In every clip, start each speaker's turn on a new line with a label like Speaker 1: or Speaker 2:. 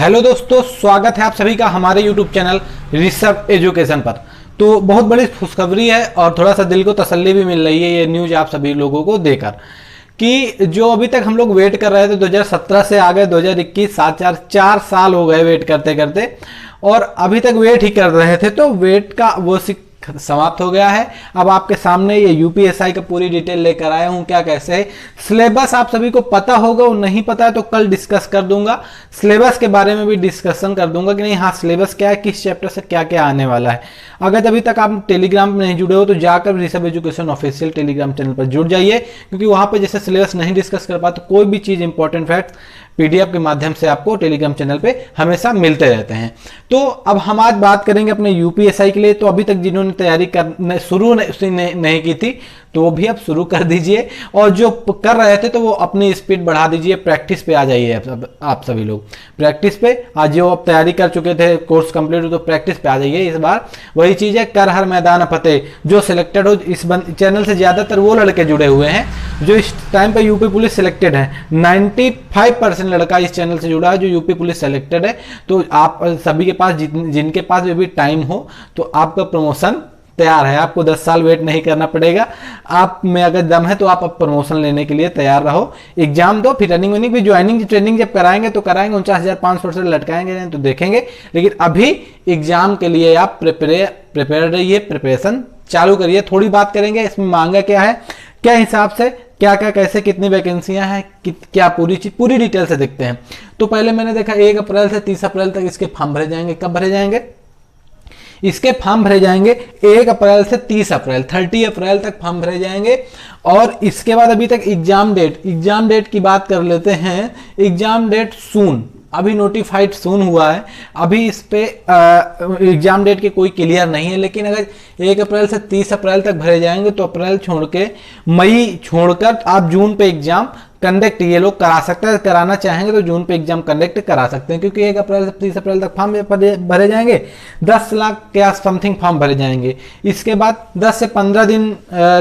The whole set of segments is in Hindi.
Speaker 1: हेलो दोस्तों, स्वागत है आप सभी का हमारे YouTube चैनल ऋषभ एजुकेशन पर। तो बहुत बड़ी खुशखबरी है और थोड़ा सा दिल को तसल्ली भी मिल रही है ये न्यूज आप सभी लोगों को देकर कि जो अभी तक हम लोग वेट कर रहे थे 2017 से आ गए 2021, 4 साल हो गए वेट करते करते, और अभी तक वेट ही कर रहे थे। तो वेट का वो समाप्त हो गया है। अब आपके सामने ये यूपीएसआई का पूरी डिटेल लेकर आया हूं, क्या कैसे है। सिलेबस आप सभी को पता होगा, वो नहीं पता है तो कल डिस्कस कर दूंगा। सिलेबस के बारे में भी डिस्कशन कर दूंगा कि नहीं, हाँ सिलेबस क्या है, किस चैप्टर से क्या क्या आने वाला है। अगर अभी तक आप टेलीग्राम में नहीं जुड़े हो तो जाकर Rishabh education official Telegram channel पर जुड़ जाइए, क्योंकि वहां पर जैसे सिलेबस नहीं डिस्कस कर पाते, कोई भी चीज इंपॉर्टेंट फैक्ट पीडीएफ के माध्यम से आपको टेलीग्राम चैनल पे हमेशा मिलते रहते हैं। तो अब हम आज बात करेंगे अपने यूपीएसआई के लिए। तो अभी तक जिन्होंने तैयारी करने शुरू नहीं की थी तो वो भी अब शुरू कर दीजिए, और जो कर रहे थे तो वो अपनी स्पीड बढ़ा दीजिए, प्रैक्टिस पे आ जाइए। आप सभी लोग प्रैक्टिस पे आज जो आप तैयारी कर चुके थे, कोर्स कंप्लीट हो तो प्रैक्टिस पे आ जाइए। इस बार वही चीज है, कर हर मैदान फतेह। जो सिलेक्टेड हो, इस चैनल से ज्यादातर वो लड़के जुड़े हुए हैं जो इस टाइम पे यूपी पुलिस सिलेक्टेड है। 95% लड़का इस चैनल से जुड़ा है जो यूपी पुलिस सिलेक्टेड है। तो आप सभी के पास जिनके पास भी टाइम हो तो आपका प्रमोशन तैयार है। आपको 10 साल वेट नहीं करना पड़ेगा। आप में अगर दम है तो आप अब प्रमोशन लेने के लिए तैयार रहो। एग्जाम दो, फिर रनिंग भी, ज्वाइनिंग ट्रेनिंग जब कराएंगे तो कराएंगे, 49,500 से लटकाएंगे नहीं तो देखेंगे। लेकिन अभी एग्जाम के लिए आप प्रिपेयर रहिए, प्रिपरेशन चालू करिए। थोड़ी बात करेंगे इसमें मांगा क्या है, क्या हिसाब से क्या क्या कैसे कितनी वैकेंसियां हैं, क्या पूरी डिटेल से देखते हैं। तो पहले मैंने देखा 1 अप्रैल से 30 अप्रैल तक इसके फॉर्म भरे जाएंगे। कब भरे जाएंगे? इसके फॉर्म भरे जाएंगे 1 अप्रैल से 30 अप्रैल, 30 अप्रैल तक फॉर्म भरे जाएंगे। और इसके बाद अभी तक एग्जाम डेट की बात कर लेते हैं। एग्जाम डेट सून, अभी नोटिफाइड सून हुआ है। अभी इस पे एग्जाम डेट के कोई क्लियर नहीं है। लेकिन अगर 1 अप्रैल से 30 अप्रैल तक भरे जाएंगे तो अप्रैल छोड़ के मई छोड़कर आप जून पे एग्जाम कंडक्ट ये लोग करा सकते हैं। कराना चाहेंगे तो जून पे एग्जाम कंडक्ट करा सकते हैं, क्योंकि 1 अप्रैल से 30 अप्रैल तक फॉर्म भरे जाएंगे। 10 लाख के आस समथिंग फॉर्म भरे जाएंगे। इसके बाद 10 से 15 दिन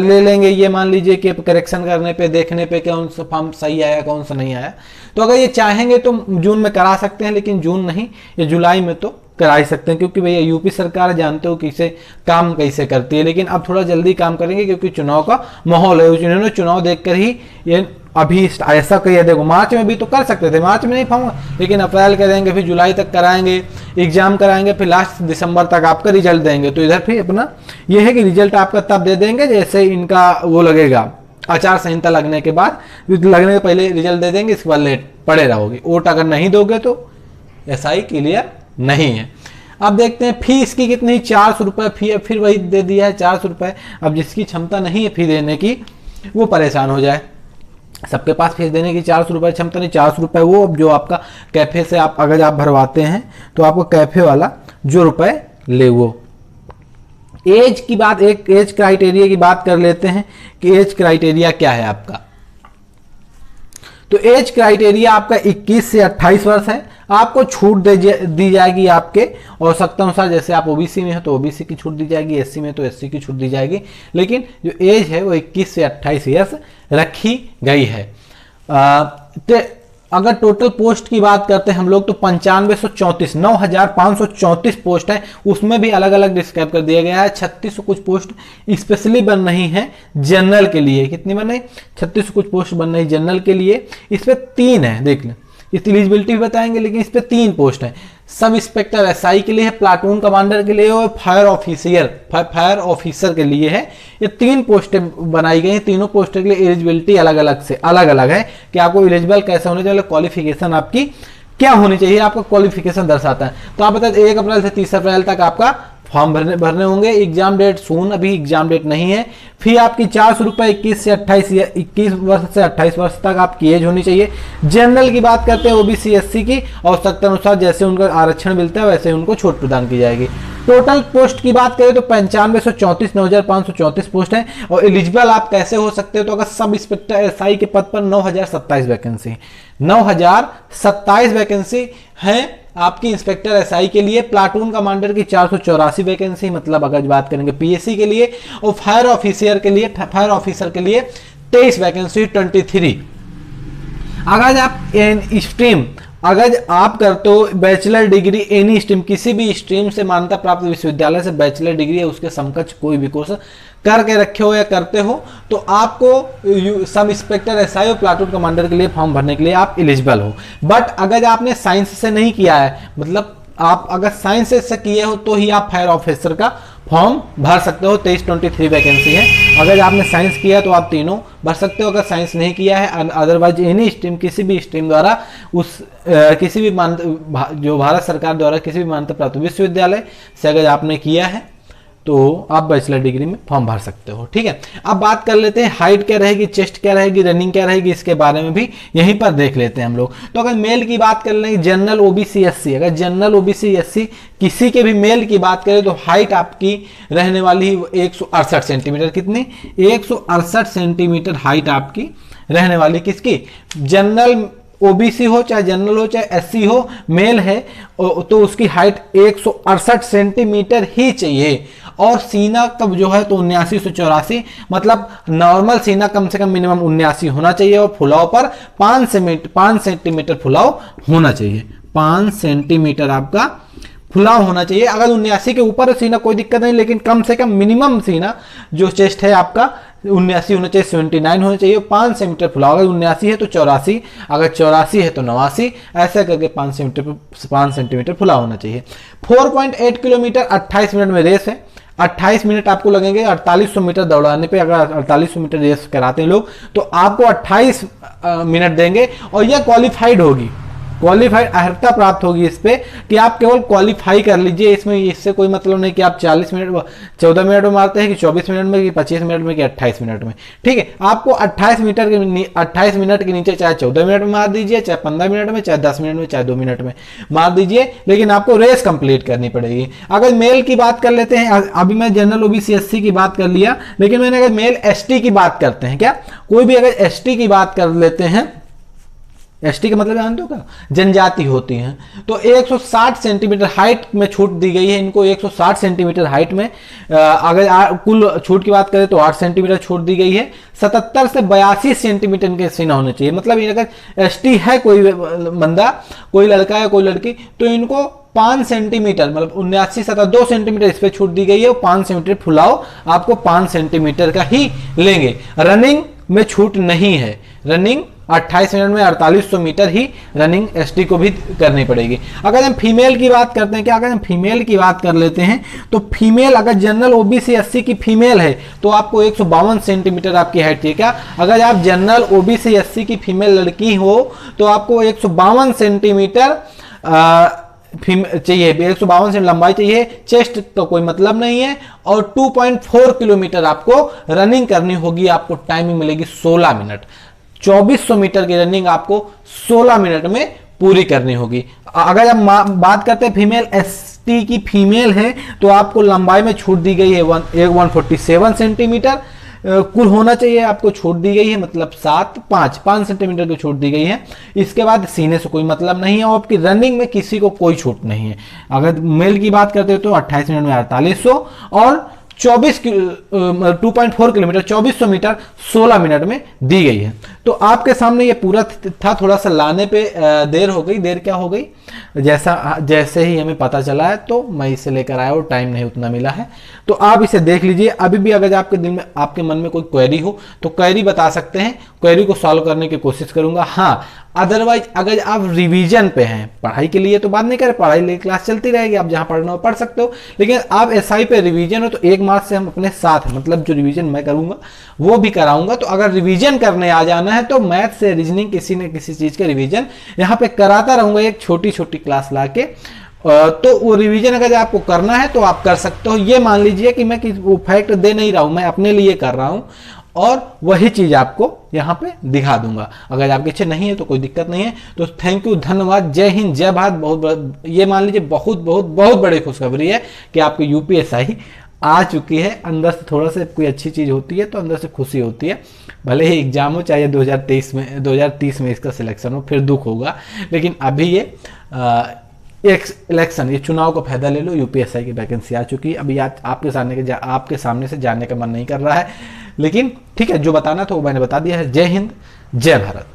Speaker 1: ले लेंगे, ये मान लीजिए कि करेक्शन करने पे, देखने पे कौन सा फॉर्म सही आया कौन सा नहीं आया। तो अगर ये चाहेंगे तो जून में करा सकते हैं, लेकिन जून नहीं, ये जुलाई में तो करा ही सकते हैं, क्योंकि भैया यूपी सरकार जानते हो कैसे काम कैसे करती है। लेकिन अब थोड़ा जल्दी काम करेंगे क्योंकि चुनाव का माहौल है। उन्होंने चुनाव देखकर ही ये अभी ऐसा कहिए, देखो मार्च में भी तो कर सकते थे, मार्च में नहीं पाऊंगा, लेकिन अप्रैल करेंगे, फिर जुलाई तक कराएंगे, एग्जाम कराएंगे, फिर लास्ट दिसंबर तक आपका रिजल्ट देंगे। तो इधर फिर अपना यह है कि रिजल्ट आपका तब दे देंगे जैसे इनका वो लगेगा, आचार संहिता लगने के बाद, लगने के पहले रिजल्ट दे देंगे, इसके बाद लेट पड़े रहोगे। वोट अगर नहीं दोगे तो एसआई क्लियर नहीं है। अब देखते हैं फी इसकी कितनी, 400 रुपये फी है। फिर वही दे दिया है 400 रुपये। अब जिसकी क्षमता नहीं है फी देने की वो परेशान हो जाए। सबके पास फीस देने की 400 रुपये क्षमता नहीं, 400 रुपये वो जो आपका कैफे से आप अगर आप भरवाते हैं तो आपको कैफे वाला जो रुपए ले वो। एज की बात, एक एज क्राइटेरिया की बात कर लेते हैं कि एज क्राइटेरिया क्या है आपका। तो एज क्राइटेरिया आपका 21 से 28 वर्ष है। आपको छूट दी जाएगी आपके आवश्यकता अनुसार। जैसे आप ओबीसी में हो तो ओबीसी की छूट दी जाएगी, एससी में तो एससी की छूट दी जाएगी। लेकिन जो एज है वो 21 से 28 ईयर्स रखी गई है। अगर टोटल पोस्ट की बात करते हैं हम लोग तो 9534 9,534 पोस्ट है। उसमें भी अलग अलग डिस्क्राइब कर दिया गया है। 36 कुछ पोस्ट स्पेशली बन रही हैं जनरल के लिए। कितनी बन रही? 36 कुछ पोस्ट बन रही जनरल के लिए। इस पे 3 है, देख लें, इसकी एलिजिबिलिटी भी बताएंगे, लेकिन इस पे 3 पोस्ट है। सब इंस्पेक्टर एसआई के लिए है, प्लाटून कमांडर के लिए और फायर ऑफिसर के लिए है। ये 3 पोस्टें बनाई गई हैं। तीनों पोस्टर के लिए एलिजिबिलिटी अलग अलग है कि आपको एलिजिबल कैसे होने चाहिए, क्वालिफिकेशन आपकी क्या होनी चाहिए, आपका क्वालिफिकेशन दर्शाता है। तो आप बताते 1 अप्रैल से 30 अप्रैल तक आपका फॉर्म भरने होंगे। एग्जाम डेट सून, अभी एग्जाम डेट नहीं है। फी आपकी 400 रुपये, 21 वर्ष से 28 वर्ष तक आपकी एज होनी चाहिए। जनरल की बात करते हैं ओबीसी एससी की आवश्यकता अनुसार जैसे उनका आरक्षण मिलता है वैसे उनको छूट प्रदान की जाएगी। टोटल पोस्ट की बात करें तो 9534 9,534 पोस्ट है। और एलिजिबल आप कैसे हो सकते हो, तो अगर सब इंस्पेक्टर एसआई के पद पर 9,027 वैकेंसी, 9,027 वैकेंसी है आपकी इंस्पेक्टर एसआई के लिए। प्लाटून कमांडर की 484 वैकेंसी, मतलब अगर बात करेंगे पीएससी के लिए। और फायर ऑफिसर के लिए 23 वैकेंसी, 23। अगर आप स्ट्रीम अगर आप करते हो बैचलर डिग्री एनी स्ट्रीम, किसी भी स्ट्रीम से मान्यता प्राप्त विश्वविद्यालय से बैचलर डिग्री है उसके समकक्ष कोई भी कोर्स करके रखे हो या करते हो, तो आपको सब इंस्पेक्टर एसआई और प्लाटून कमांडर के लिए फॉर्म भरने के लिए आप एलिजिबल हो। बट अगर आपने साइंस से नहीं किया है, मतलब आप अगर साइंस से किए हो तो ही आप फायर ऑफिसर का फॉर्म भर सकते हो। 2323 वैकेंसी है। अगर आपने साइंस किया है तो आप तीनों भर सकते हो। अगर साइंस नहीं किया है, अदरवाइज एनी स्ट्रीम, किसी भी स्ट्रीम द्वारा किसी भी जो भारत सरकार द्वारा किसी भी मान्यता प्राप्त विश्वविद्यालय से अगर आपने किया है तो आप बैचलर डिग्री में फॉर्म भर सकते हो। ठीक है, अब बात कर लेते हैं हाइट क्या रहेगी, चेस्ट क्या रहेगी, रनिंग क्या रहेगी, इसके बारे में भी यहीं पर देख लेते हैं हम लोग। तो अगर मेल की बात कर लें, जनरल ओबीसी एससी, अगर जनरल ओबीसी एससी किसी के भी मेल की बात करें तो हाइट आपकी रहने वाली 168 सेंटीमीटर। कितनी? 168 सेंटीमीटर हाइट आपकी रहने वाली। किसकी? जनरल ओबीसी हो चाहे जनरल हो चाहे एससी हो, मेल है तो उसकी हाइट 168 सेंटीमीटर ही चाहिए। और सीना कब जो है तो 79 से 84, मतलब नॉर्मल सीना कम से कम मिनिमम 79 होना चाहिए और फुलाव पर 5 सेंटीमीटर फुलाव होना चाहिए। 5 सेंटीमीटर आपका फुलाव होना चाहिए। अगर 79 के ऊपर सीना कोई दिक्कत नहीं, लेकिन कम से कम मिनिमम सीना जो चेस्ट है आपका 79 होना चाहिए, 79 होना चाहिए। 5 सेंटीमीटर फुलाव, अगर 79 है तो 84, अगर 84 है तो 89, ऐसा करके 5 सेंटीमीटर फुलाव होना चाहिए। 4.8 किलोमीटर 28 मिनट में रेस है। 28 मिनट आपको लगेंगे 4800 मीटर दौड़ाने पे। अगर 4800 मीटर रेस कराते हैं लोग तो आपको 28 मिनट देंगे और यह क्वालिफाइड होगी, क्वालिफाइड अर्हता प्राप्त होगी इस पे कि आप केवल क्वालिफाई कर लीजिए। इसमें इससे कोई मतलब नहीं कि आप 40 मिनट 14 मिनट में मारते हैं कि 24 मिनट में कि 25 मिनट में कि 28 मिनट में। ठीक है, आपको 28 मिनट के नीचे चाहे 14 मिनट में मार दीजिए, चाहे 15 मिनट में, चाहे 10 मिनट में, चाहे 2 मिनट में मार दीजिए, लेकिन आपको रेस कंप्लीट करनी पड़ेगी। अगर मेल की बात कर लेते हैं, अभी मैं जनरल ओबीसी एससी की बात कर लिया, लेकिन मैंने अगर मेल एसटी की बात करते हैं, क्या कोई भी अगर एसटी की बात कर लेते हैं, एसटी का मतलब जानते हो क्या? जनजाति होती हैं, तो 160 सेंटीमीटर हाइट में छूट दी गई है इनको। 160 सेंटीमीटर हाइट में अगर कुल छूट की बात करें तो 8 सेंटीमीटर छूट दी गई है। 77 से 82 सेंटीमीटर के सीना होने चाहिए। मतलब अगर एसटी है कोई बंदा, कोई लड़का है कोई लड़की, तो इनको 5 सेंटीमीटर, मतलब 79-2 सेंटीमीटर इस पे छूट दी गई है। 5 सेंटीमीटर फुलाव आपको 5 सेंटीमीटर का ही लेंगे। रनिंग में छूट नहीं है। रनिंग 28 मिनट में 4800 मीटर ही रनिंग एसटी को भी करनी पड़ेगी। अगर हम फीमेल की बात करते हैं, क्या अगर हम फीमेल की बात कर लेते हैं तो फीमेल अगर जनरल ओबीसी एससी की फीमेल है तो आपको 152 सेंटीमीटर आपकी हाइट चाहिए। क्या अगर आप जनरल ओबीसी एससी की फीमेल लड़की हो तो आपको 152 सेंटीमीटर चाहिए, 152 से लंबाई चाहिए। चेस्ट का कोई मतलब नहीं है। और 2.4 किलोमीटर आपको रनिंग करनी होगी। आपको टाइमिंग मिलेगी 16 मिनट। 2400 मीटर की रनिंग आपको 16 मिनट में पूरी करनी होगी। अगर हम बात करते हैं फीमेल एसटी की फीमेल है तो आपको लंबाई में छूट दी गई है 147 सेंटीमीटर कुल होना चाहिए, आपको छूट दी गई है, मतलब 5 सेंटीमीटर की छूट दी गई है। इसके बाद सीने से कोई मतलब नहीं है और आपकी रनिंग में किसी को कोई छूट नहीं है। अगर मेल की बात करते हो तो 28 मिनट में 4800 और 2.4 किलोमीटर 2400 मीटर 16 मिनट में दी गई है। तो आपके सामने ये पूरा था। थोड़ा सा लाने पे देर हो गई। देर क्या हो गई, जैसे ही हमें पता चला है तो मैं इसे लेकर आया और टाइम नहीं उतना मिला है, तो आप इसे देख लीजिए। अभी भी अगर आपके दिल में, आपके मन में कोई क्वेरी हो तो क्वेरी बता सकते हैं, क्वेरी को सॉल्व करने की कोशिश करूंगा। हाँ, अदरवाइज अगर आप रिवीजन पे हैं, पढ़ाई के लिए तो बात नहीं करें, पढ़ाई लिए क्लास चलती रहेगी, आप जहां पढ़ना हो पढ़ सकते हो, लेकिन आप एसआई पे रिवीजन हो तो 1 मार्च से हम अपने साथ, मतलब जो रिवीजन मैं करूंगा वो भी कराऊंगा। तो अगर रिवीजन करने आ जाना है तो मैथ से रीजनिंग किसी न किसी चीज के रिवीजन यहाँ पे कराता रहूंगा, एक छोटी छोटी क्लास लाके। तो वो रिवीजन अगर आपको करना है तो आप कर सकते हो। ये मान लीजिए कि मैं वो फैक्ट दे नहीं रहा हूं, मैं अपने लिए कर रहा हूं और वही चीज आपको यहाँ पे दिखा दूंगा। अगर आपकी इच्छा नहीं है तो कोई दिक्कत नहीं है। तो थैंक यू, धन्यवाद, जय हिंद, जय भारत। ये मान लीजिए बहुत बहुत बहुत बड़ी खुशखबरी है कि आपकी यूपीएसआई आ चुकी है। अंदर से थोड़ा सा कोई अच्छी चीज होती है तो अंदर से खुशी होती है। भले ही एग्जाम हो, चाहे 2030 में इसका सिलेक्शन हो, फिर दुख होगा, लेकिन अभी ये इलेक्शन, ये चुनाव का फायदा ले लो। यूपीएसआई की वैकेंसी आ चुकी है। अभी आपके सामने से जाने का मन नहीं कर रहा है, लेकिन ठीक है, जो बताना था वो मैंने बता दिया है। जय हिंद, जय भारत।